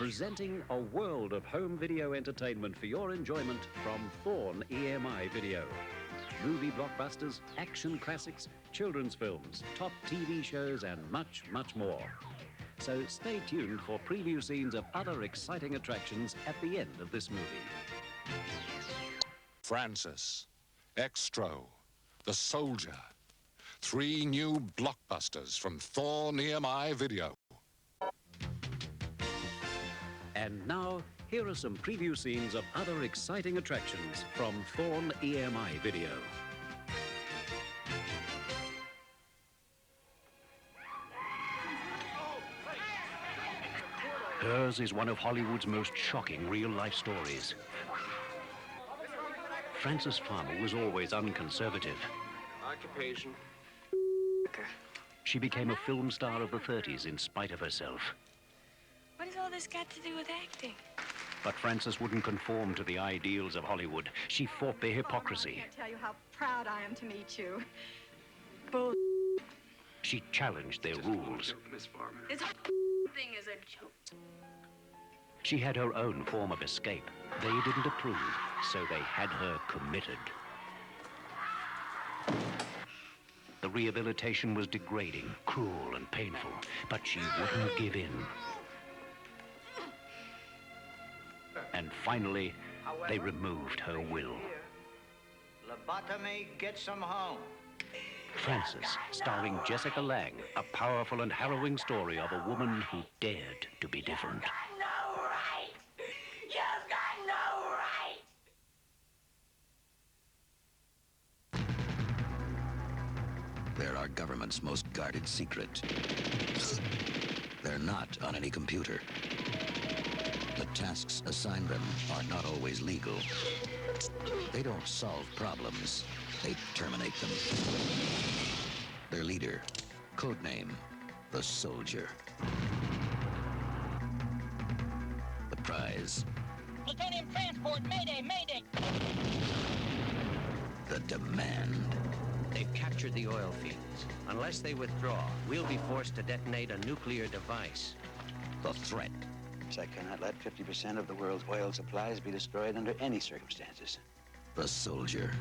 Presenting a world of home video entertainment for your enjoyment from THORN EMI Video. Movie blockbusters, action classics, children's films, top TV shows, and much, much more. So stay tuned for preview scenes of other exciting attractions at the end of this movie. Francis, XTRO, The Soldier. 3 new blockbusters from THORN EMI Video. And now, here are some preview scenes of other exciting attractions from THORN EMI Video. Hers is one of Hollywood's most shocking real-life stories. Frances Farmer was always unconservative. Occupation. She became a film star of the 30s in spite of herself. What has all this got to do with acting? But Frances wouldn't conform to the ideals of Hollywood. She fought their hypocrisy. I can't tell you how proud I am to meet you. Bull. She challenged their rules. Miss Farmer. This thing is a joke. She had her own form of escape. They didn't approve, so they had her committed. The rehabilitation was degrading, cruel, and painful, but she wouldn't give in. And finally, they removed her will. Lobotomy gets them home. Frances, starring Jessica Lange, a powerful and harrowing story of a woman who dared to be different. No right! You've got no right! They're our government's most guarded secret. They're not on any computer. The tasks assigned them are not always legal. They don't solve problems, they terminate them. Their leader, codename, the Soldier. The prize, Plutonium transport, mayday, mayday! the demand. They've captured the oil fields. Unless they withdraw, we'll be forced to detonate a nuclear device. The threat. I cannot let 50% of the world's oil supplies be destroyed under any circumstances. The Soldier.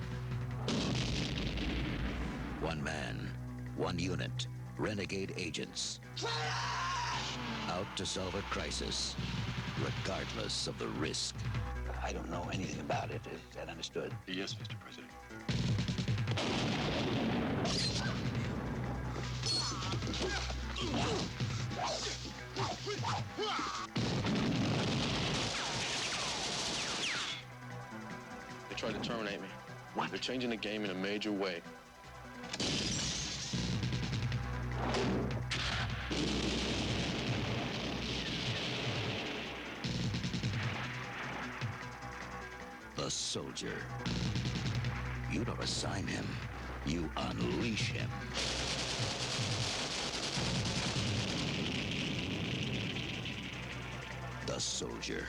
One man, one unit, renegade agents. Out to solve a crisis, regardless of the risk. I don't know anything about it. Is that understood? Yes, Mr. President. They tried to terminate me. What? They're changing the game in a major way. The Soldier. You don't assign him, you unleash him. The Soldier.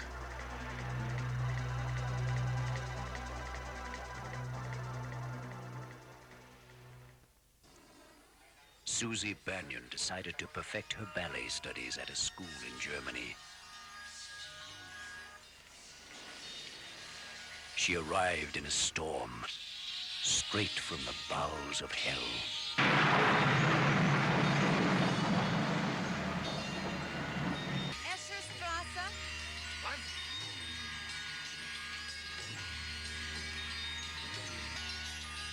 Susie Banyan decided to perfect her ballet studies at a school in Germany. She arrived in a storm, straight from the bowels of hell. Escherstrasse?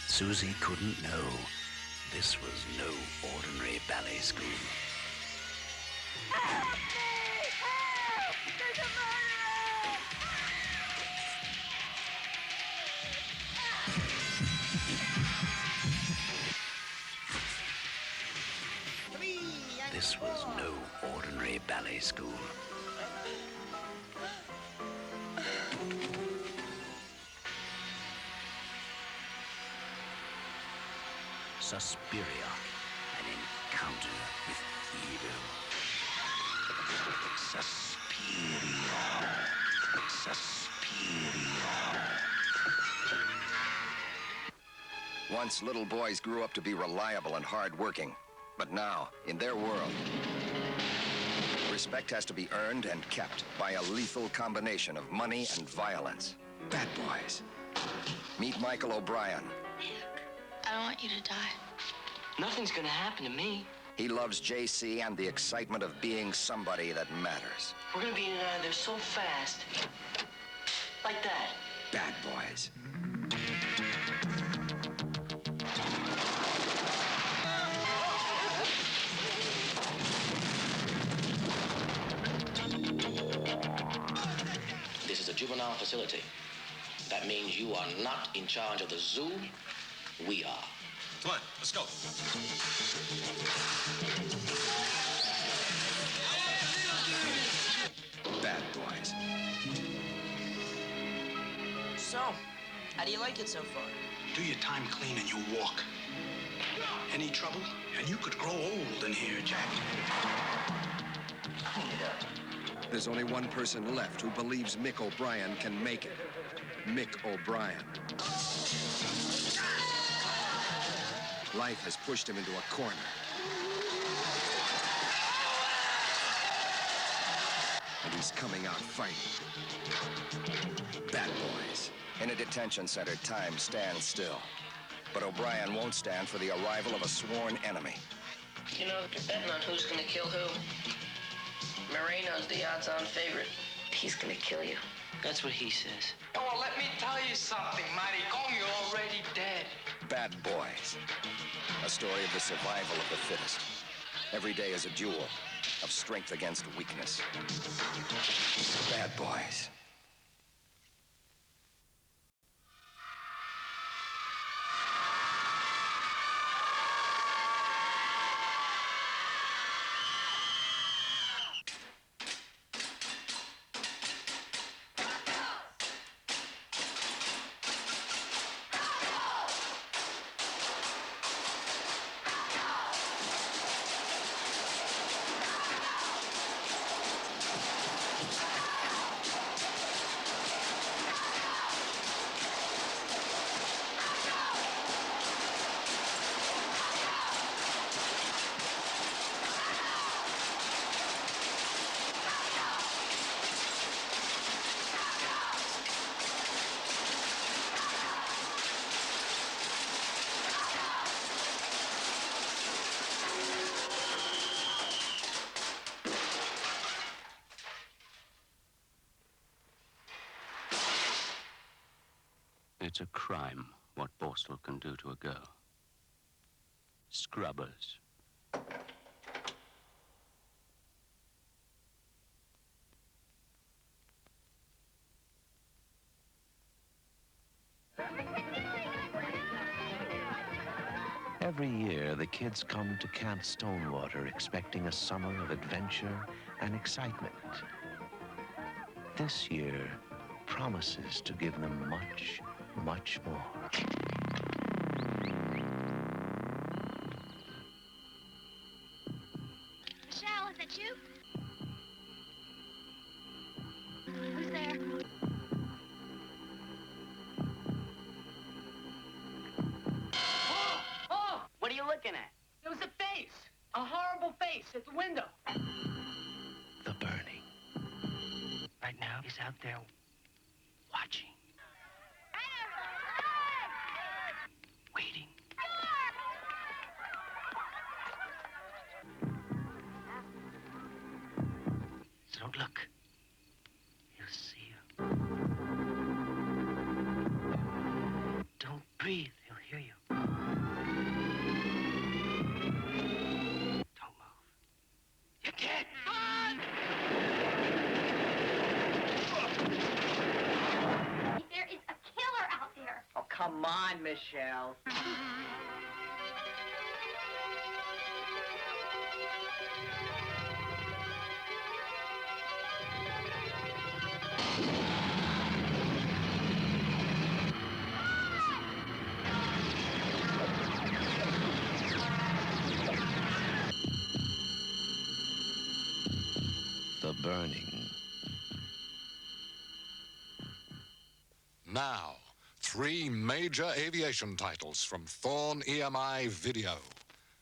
Susie couldn't know this was no ordinary ballet school. Help me! Help! There's a murderer! This was no ordinary ballet school. Suspiria, an encounter with evil. Suspiria. Suspiria. Once little boys grew up to be reliable and hard-working. But now, in their world, we're Respect has to be earned and kept by a lethal combination of money and violence. Bad boys. Meet Michael O'Brien. I don't want you to die. Nothing's gonna happen to me. He loves JC and the excitement of being somebody that matters. We're gonna be in and out of there so fast. Like that. Bad boys. This is a juvenile facility. That means you are not in charge of the zoo. We are. Come on, let's go. Bad boys. So, how do you like it so far? Do your time clean and you walk. Any trouble? And you could grow old in here, Jack. There's only one person left who believes Mick O'Brien can make it. Mick O'Brien. Life has pushed him into a corner. And he's coming out fighting. Bad boys. In a detention center, time stands still. But O'Brien won't stand for the arrival of a sworn enemy. You know, you're betting on who's gonna kill who. Moreno's the odds-on favorite. He's gonna kill you. That's what he says. Oh, let me tell you something, Maricón, you're already dead. Bad boys. A story of the survival of the fittest. Every day is a duel of strength against weakness. Bad boys. It's a crime what Borstal can do to a girl. Scrubbers. Every year, the kids come to Camp Stonewater expecting a summer of adventure and excitement. This year promises to give them much, much more. Michelle, is that you? Who's there? Oh! What are you looking at? There was a face. A horrible face at the window. The burning. Right now, he's out there watching. Waiting. So don't look. He'll see you. Don't breathe. He'll hear you. Don't move. You're dead. There is a killer out there. Oh, come on, Michelle. The burning. Now, 3 major aviation titles from THORN EMI Video.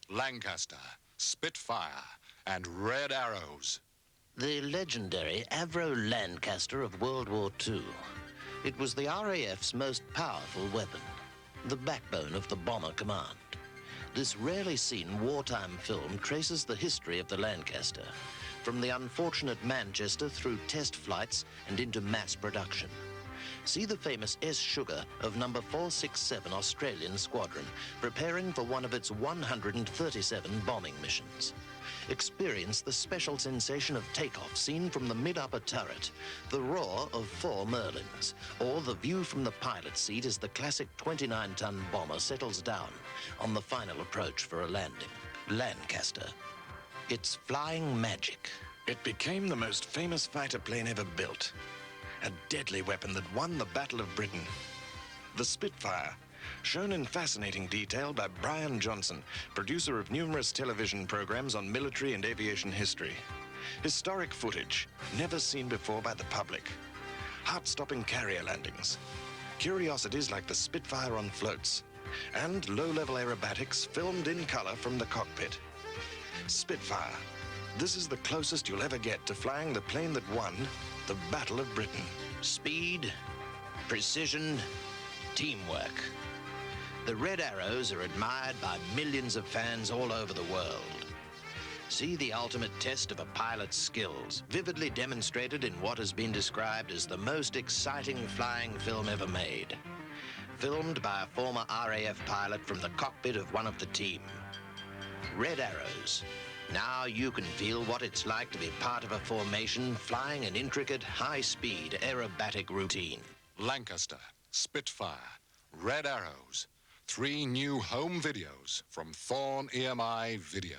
Lancaster, Spitfire, and Red Arrows. The legendary Avro Lancaster of World War II. It was the RAF's most powerful weapon, the backbone of the Bomber Command. This rarely seen wartime film traces the history of the Lancaster, from the unfortunate Manchester through test flights and into mass production. See the famous S. Sugar of number 467 Australian Squadron, preparing for one of its 137 bombing missions. Experience the special sensation of takeoff seen from the mid-upper turret, the roar of 4 Merlins, or the view from the pilot's seat as the classic 29-ton bomber settles down on the final approach for a landing. Lancaster. It's flying magic. It became the most famous fighter plane ever built. A deadly weapon that won the Battle of Britain. The Spitfire, shown in fascinating detail by Brian Johnson, producer of numerous television programs on military and aviation history. Historic footage, never seen before by the public. Heart-stopping carrier landings. Curiosities like the Spitfire on floats. And low-level aerobatics filmed in color from the cockpit. Spitfire. This is the closest you'll ever get to flying the plane that won the Battle of Britain. Speed, precision, teamwork. The Red Arrows are admired by millions of fans all over the world. See the ultimate test of a pilot's skills, vividly demonstrated in what has been described as the most exciting flying film ever made. Filmed by a former RAF pilot from the cockpit of one of the team. Red Arrows. Now you can feel what it's like to be part of a formation flying an intricate, high-speed aerobatic routine. Lancaster, Spitfire, Red Arrows. 3 new home videos from THORN EMI Video.